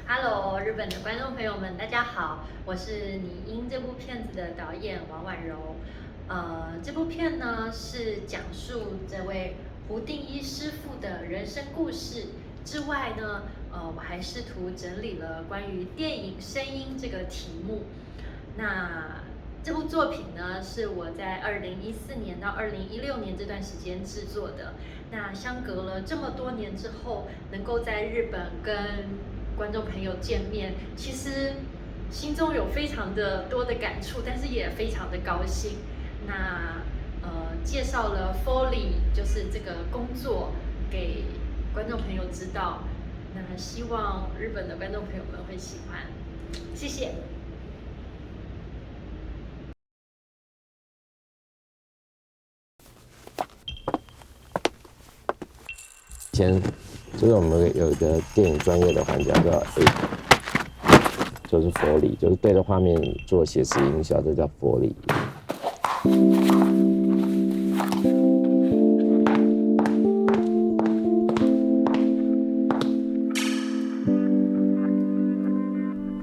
Hello，日本的观众朋友们，大家好，我是《你因》这部片子的导演王婉柔。这部片呢是讲述这位胡定一师傅的人生故事之外呢，我还试图整理了关于电影声音这个题目。那这部作品呢，是我在2014年到2016年这段时间制作的。那相隔了这么多年之后，能够在日本跟观众朋友见面，其实心中有非常的多的感触，但是也非常的高兴。那介绍了 Foley 就是这个工作给观众朋友知道，那希望日本的观众朋友们会喜欢，谢谢。以前就是我们有一个电影专业的环节叫 A， 就是佛理，就是对着画面做写实音效，这叫佛理。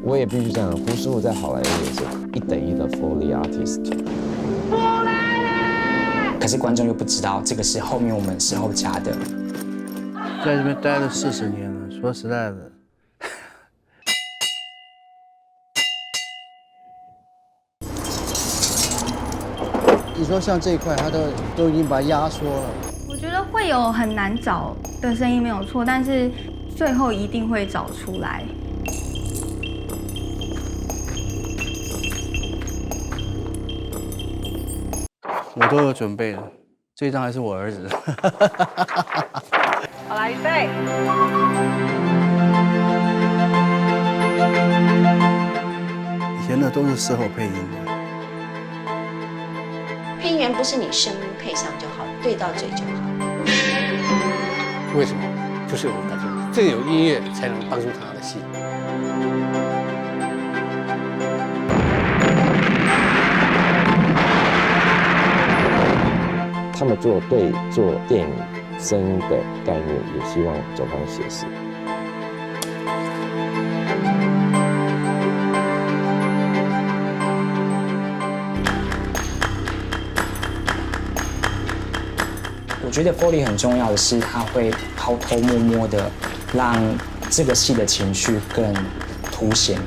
我也必须讲，胡师傅在好莱坞也是1等1的 Foley artist。可是观众又不知道这个是后面我们事后加的。在这边待了40年了，说实在的，你说像这一块，它都已经把它压缩了。我觉得会有很难找的声音没有错，但是最后一定会找出来。我都有准备了，这张还是我儿子的。好啦，预备。以前的都是事后配音的。配音员不是你声音配上就好，对到嘴就好。为什么？就是我感觉，这有音乐才能帮助他的戏。他们做电影声音的概念，也希望走向写实。我觉得 Foley 很重要的是，他会偷偷摸摸的让这个戏的情绪更凸显。